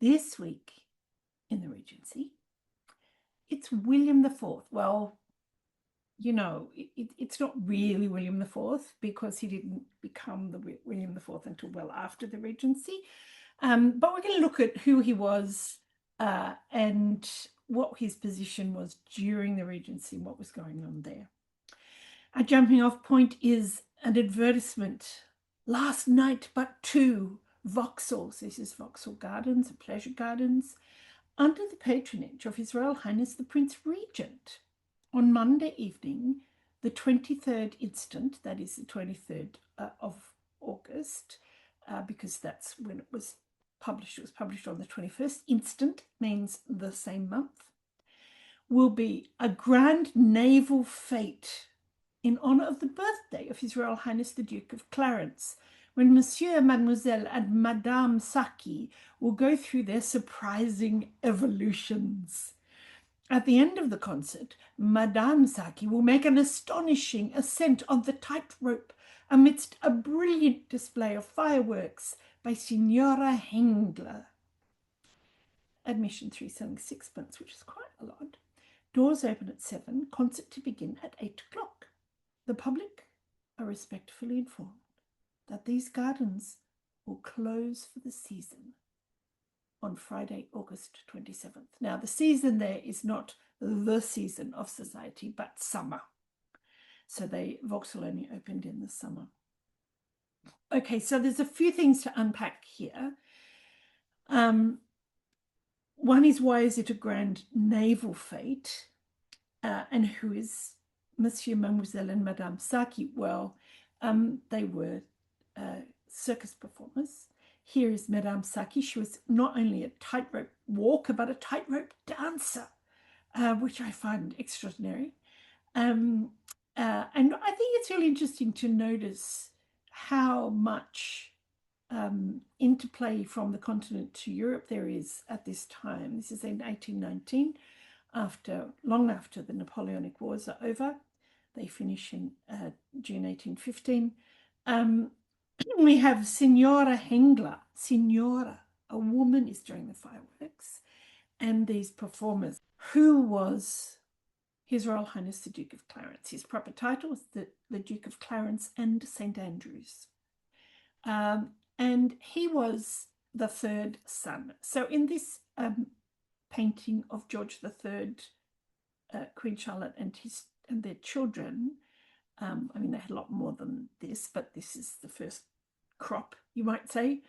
This week in the Regency, it's William IV. Well, it's not really William IV because he didn't become the William IV until well after the Regency. But we're going to look at who he was and what his position was during the Regency and what was going on there. Our jumping off point is an advertisement. Last night but two, Vauxhall, this is Vauxhall Gardens, pleasure gardens, under the patronage of His Royal Highness the Prince Regent. On Monday evening, the 23rd instant, that is the 23rd of August, because that's when it was published. It was published on the 21st. Instant means the same month. Will be a grand naval fete in honour of the birthday of His Royal Highness the Duke of Clarence, when Monsieur, Mademoiselle, and Madame Saki will go through their surprising evolutions. At the end of the concert, Madame Saki will make an astonishing ascent on the tightrope amidst a brilliant display of fireworks by Signora Hengler. Admission 3 selling sixpence, which is quite a lot. Doors open at 7, concert to begin at 8 o'clock. The public are respectfully informed that these gardens will close for the season on Friday, August 27th. Now, the season there is not the season of society, but summer. So Vauxhall only opened in the summer. Okay, so there's a few things to unpack here. One is, why is it a grand naval fete? And who is Monsieur, Mademoiselle, and Madame Saki? Well, they were circus performers. Here is Madame Saki. She was not only a tightrope walker, but a tightrope dancer, which I find extraordinary. And I think it's really interesting to notice how much interplay from the continent to Europe there is at this time. This is in 1819, long after the Napoleonic Wars are over. They finish in June 1815. We have Signora Hengler. Signora, a woman, is doing the fireworks. And these performers, who was His Royal Highness the Duke of Clarence. His proper title was the Duke of Clarence and St Andrews. And he was the third son. So in this painting of George III, Queen Charlotte and their children, I mean, they had a lot more than this, but this is the first crop, you might say.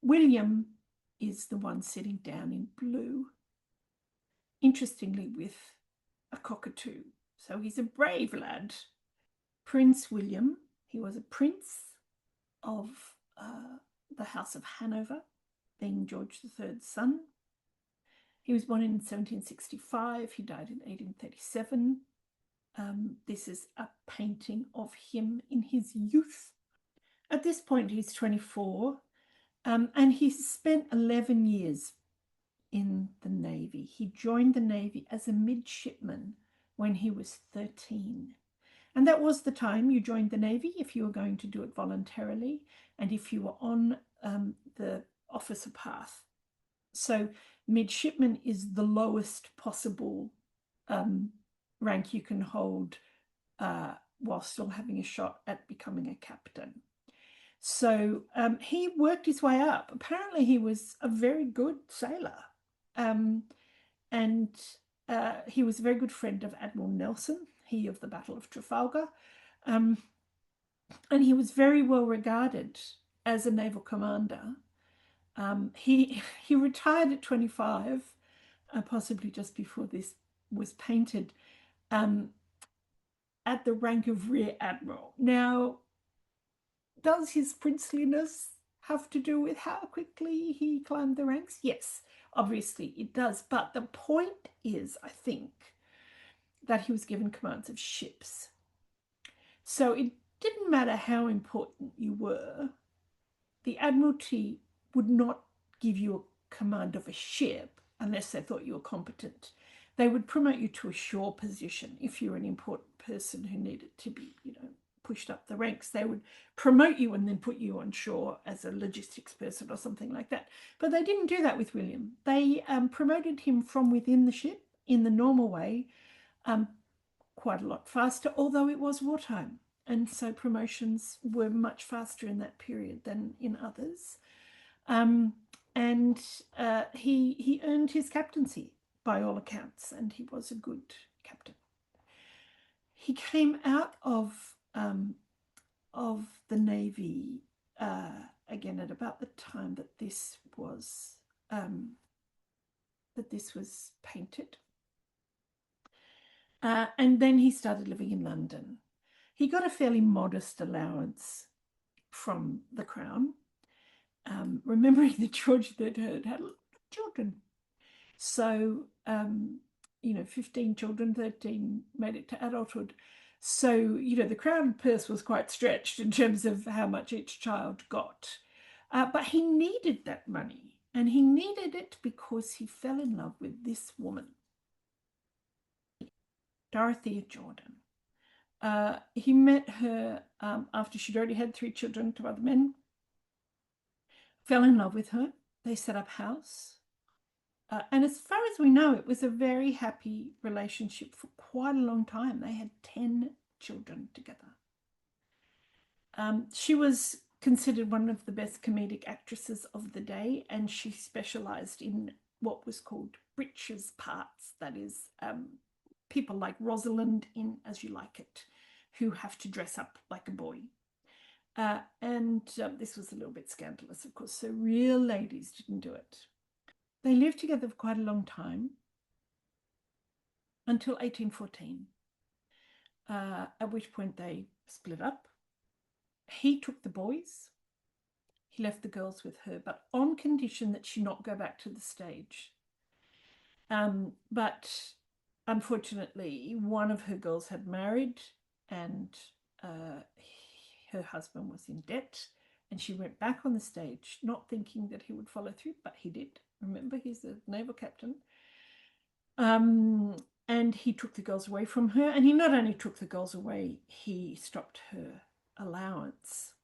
William is the one sitting down in blue, interestingly with a cockatoo. So he's a brave lad. Prince William, he was a prince of the House of Hanover, being George III's son. He was born in 1765. He died in 1837. This is a painting of him in his youth. At this point, he's 24, and he spent 11 years in the Navy. He joined the Navy as a midshipman when he was 13. And that was the time you joined the Navy if you were going to do it voluntarily and if you were on the officer path. So midshipman is the lowest possible rank you can hold while still having a shot at becoming a captain. So he worked his way up. Apparently he was a very good sailor. And he was a very good friend of Admiral Nelson, he of the Battle of Trafalgar. And he was very well regarded as a naval commander. He retired at 25, possibly just before this was painted, at the rank of Rear Admiral. Now, does his princeliness have to do with how quickly he climbed the ranks? Yes, obviously it does. But the point is, I think, that he was given commands of ships. So it didn't matter how important you were. The Admiralty would not give you a command of a ship unless they thought you were competent. They would promote you to a shore position if you're an important person who needed to be, pushed up the ranks. They would promote you and then put you on shore as a logistics person or something like that. But they didn't do that with William. They promoted him from within the ship in the normal way, quite a lot faster, although it was wartime. And so promotions were much faster in that period than in others. And he earned his captaincy by all accounts, and he was a good captain. He came out of the Navy again at about the time that this was painted, and then he started living in London. He got a fairly modest allowance from the Crown, remembering that George III had children. So, 15 children, 13 made it to adulthood. So, the Crown purse was quite stretched in terms of how much each child got. But he needed that money, and he needed it because he fell in love with this woman, Dorothea Jordan. He met her after she'd already had 3 children to other men, fell in love with her. They set up house. And as far as we know, it was a very happy relationship for quite a long time. They had 10 children together. She was considered one of the best comedic actresses of the day, and she specialized in what was called breeches parts. That is, people like Rosalind in As You Like It, who have to dress up like a boy. And this was a little bit scandalous, of course, so real ladies didn't do it. They lived together for quite a long time, until 1814, at which point they split up. He took the boys. He left the girls with her, but on condition that she not go back to the stage. But unfortunately, one of her girls had married, and her husband was in debt, and she went back on the stage, not thinking that he would follow through, but he did. Remember, he's a naval captain. And he took the girls away from her, and he not only took the girls away, he stopped her allowance.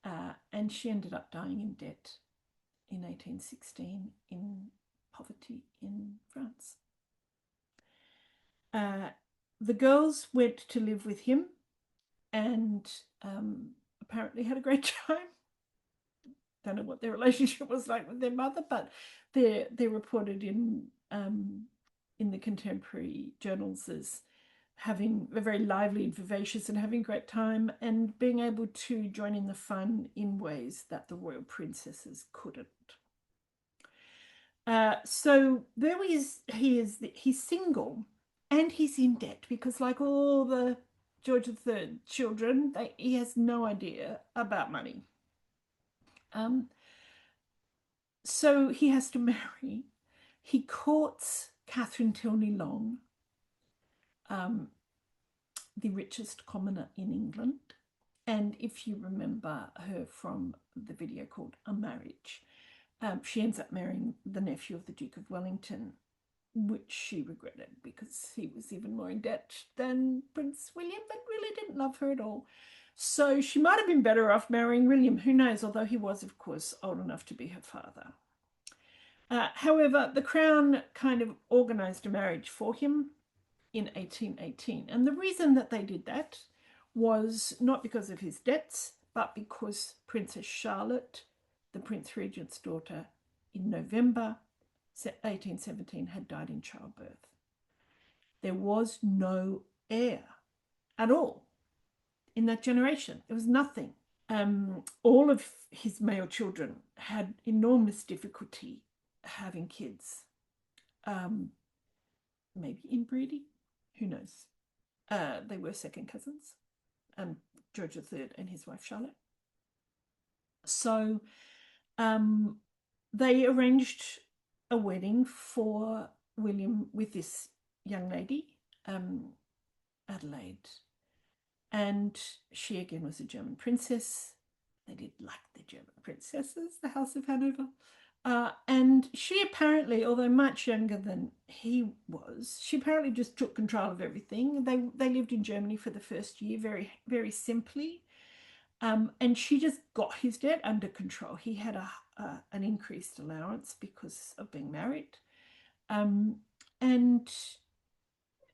And she ended up dying in debt in 1816 in poverty in France. The girls went to live with him and apparently had a great time. Don't know what their relationship was like with their mother, but they're reported in the contemporary journals as having a very lively and vivacious and having a great time and being able to join in the fun in ways that the royal princesses couldn't. So there he's single and he's in debt because, like all the George III children, he has no idea about money. So he has to marry. He courts Catherine Tilney Long, the richest commoner in England. And if you remember her from the video called A Marriage, she ends up marrying the nephew of the Duke of Wellington, which she regretted because he was even more in debt than Prince William, but really didn't love her at all. So she might have been better off marrying William, who knows, although he was, of course, old enough to be her father. However, the Crown kind of organised a marriage for him in 1818. And the reason that they did that was not because of his debts, but because Princess Charlotte, the Prince Regent's daughter, in November 1817 had died in childbirth. There was no heir at all in that generation. There was nothing. All of his male children had enormous difficulty having kids. Maybe inbreeding, who knows? They were second cousins, George III and his wife Charlotte. So they arranged a wedding for William with this young lady, Adelaide. And she again was a German princess. They did like the German princesses, the House of Hanover. And she apparently, although much younger than he was, she apparently just took control of everything. They lived in Germany for the first year, very, very simply. And she just got his debt under control. He had an increased allowance because of being married. Um, and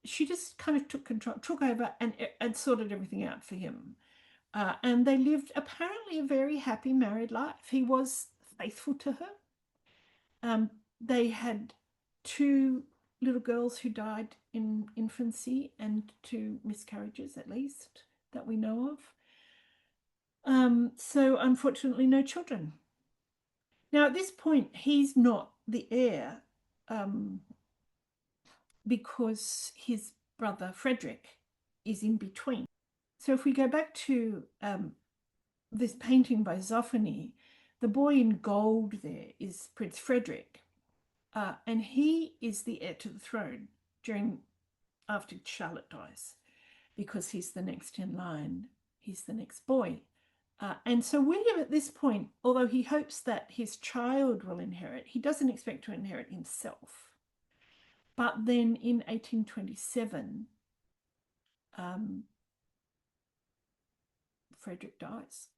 she just kind of took control, took over, and sorted everything out for him. And they lived apparently a very happy married life. He was faithful to her. They had two little girls who died in infancy and two miscarriages, at least, that we know of. So unfortunately, no children. Now, at this point, he's not the heir um, because his brother Frederick is in between. So if we go back to this painting by Zoffany, the boy in gold there is Prince Frederick, and he is the heir to the throne after Charlotte dies, because he's the next in line. He's the next boy. And so William at this point, although he hopes that his child will inherit, he doesn't expect to inherit himself. But then in 1827, Frederick dies.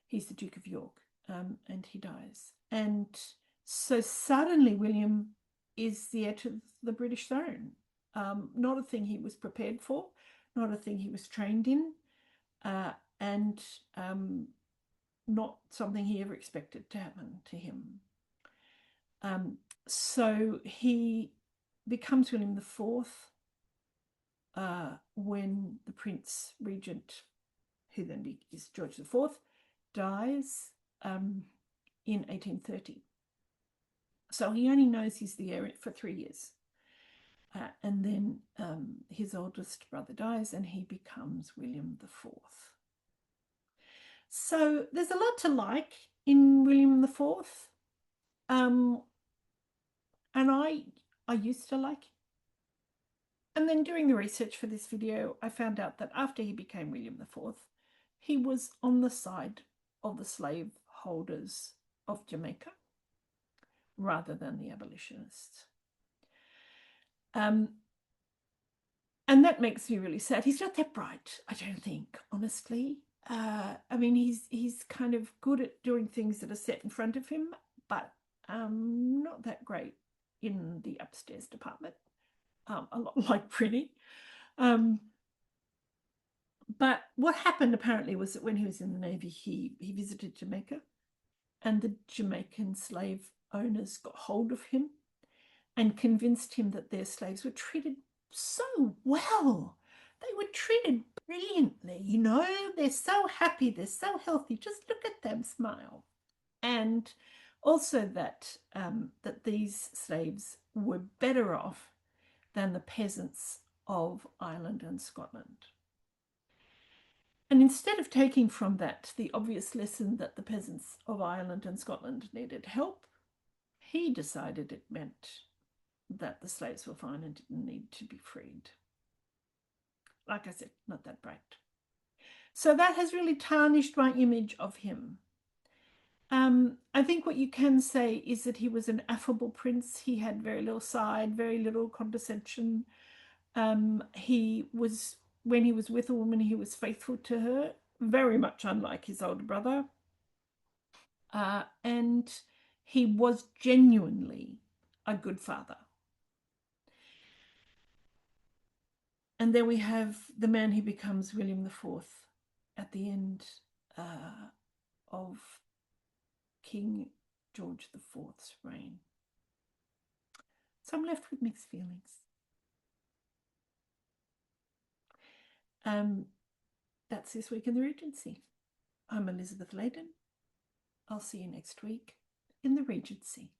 He's the Duke of York, and he dies. And so suddenly William is the heir to the British throne. Not a thing he was prepared for, not a thing he was trained in, and not something he ever expected to happen to him. So he becomes William IV when the Prince Regent, who then is George IV, dies in 1830. So he only knows he's the heir for 3 years. And then his oldest brother dies and he becomes William IV. So there's a lot to like in William IV. And I used to like him. And then doing the research for this video, I found out that after he became William IV, he was on the side of the slave holders of Jamaica rather than the abolitionists. And that makes me really sad. He's not that bright, I don't think, honestly. I mean, he's kind of good at doing things that are set in front of him, but not that great in the upstairs department. A lot like Pretty. But what happened apparently was that when he was in the Navy, he visited Jamaica, and the Jamaican slave owners got hold of him and convinced him that their slaves were treated so well. They were treated brilliantly, you know, they're so happy, they're so healthy, just look at them smile. And also that these slaves were better off than the peasants of Ireland and Scotland. And instead of taking from that the obvious lesson that the peasants of Ireland and Scotland needed help, he decided it meant that the slaves were fine and didn't need to be freed. Like I said, not that bright. So that has really tarnished my image of him. I think what you can say is that he was an affable prince. He had very little side, very little condescension. He was, when he was with a woman, he was faithful to her, very much unlike his older brother. And he was genuinely a good father. And then we have the man who becomes William IV at the end of King George IV's reign. So I'm left with mixed feelings. That's this week in the Regency. I'm Elizabeth Layden. I'll see you next week in the Regency.